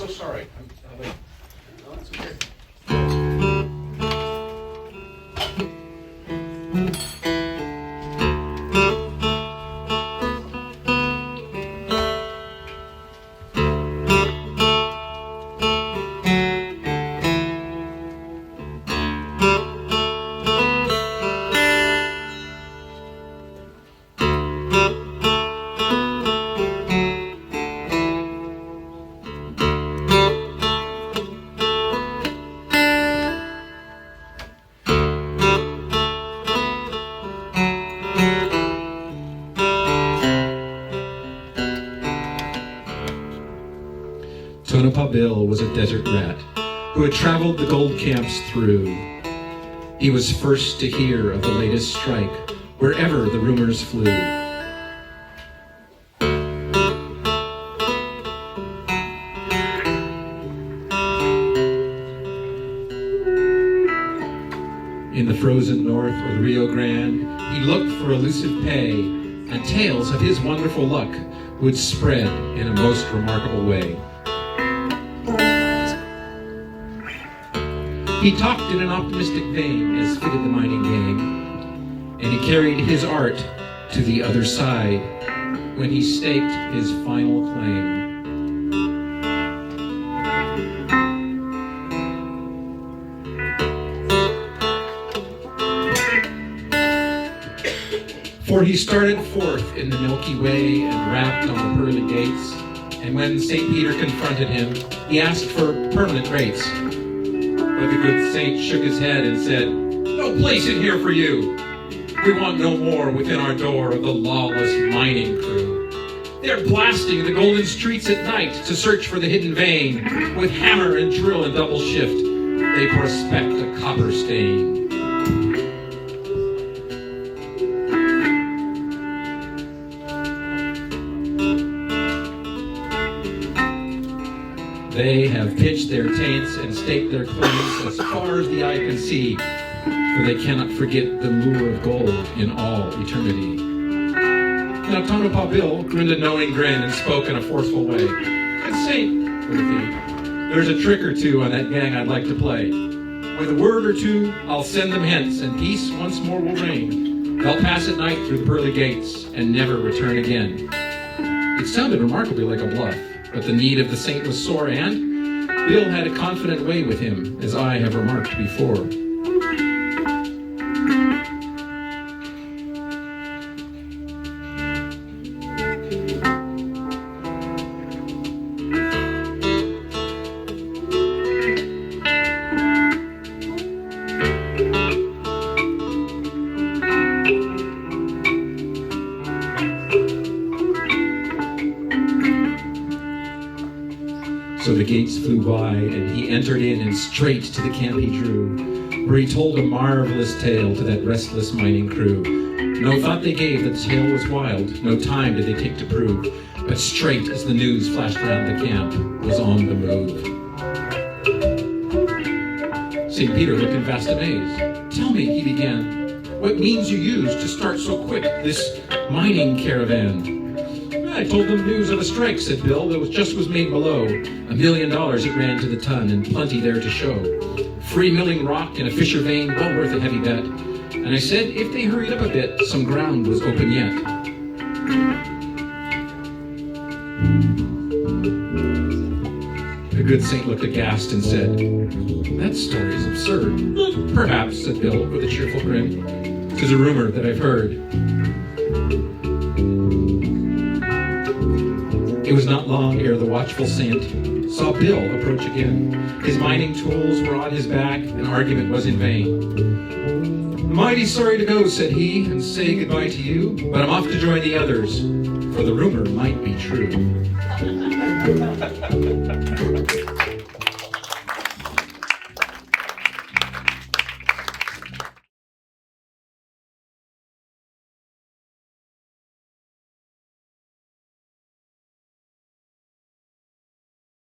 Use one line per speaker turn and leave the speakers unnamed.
so sorry. I'm late.
No, that's okay.
Tonopah Bill was a desert rat who had traveled the gold camps through. He was first to hear of the latest strike wherever the rumors flew. In the frozen north or the Rio Grande, he looked for elusive pay, and tales of his wonderful luck would spread in a most remarkable way. He talked in an optimistic vein, as fitted the mining game, and he carried his art to the other side when he staked his final claim. For he started forth in the Milky Way and rapped on the pearly gates, and when St. Peter confronted him, he asked for permanent rates. But the good saint shook his head and said, "No place in here for you. We want no more within our door of the lawless mining crew. They're blasting the golden streets at night to search for the hidden vein. With hammer and drill and double shift, they prospect a copper stain." They have pitched their taints and staked their claims as far as the eye can see, for they cannot forget the lure of gold in all eternity. Now Tonopah Bill grinned a knowing grin and spoke in a forceful way. "Good saint," quoth he, "there's a trick or two on that gang I'd like to play. With a word or two, I'll send them hence, and peace once more will reign. They'll pass at night through the pearly gates and never return again." It sounded remarkably like a bluff, but the need of the saint was sore, and Bill had a confident way with him, as I have remarked before. So the gates flew wide, and he entered in, and straight to the camp he drew, where he told a marvelous tale to that restless mining crew. No thought they gave that the tale was wild, no time did they take to prove, but straight as the news flashed round the camp, was on the move. St. Peter looked in vast amaze. "Tell me," he began, "what means you used to start so quick this mining caravan?" "I told them news of a strike," said Bill, "that was made below. $1 million it ran to the ton, and plenty there to show. Free milling rock in a fissure vein, well worth a heavy bet. And I said, if they hurried up a bit, some ground was open yet." The good saint looked aghast and said, "That story is absurd." "Perhaps," said Bill with a cheerful grin. "'Tis a rumor that I've heard." It was not long ere the watchful saint saw Bill approach again. His mining tools were on his back, and argument was in vain. "Mighty sorry to go," said he, "and say goodbye to you, but I'm off to join the others, for the rumor might be true."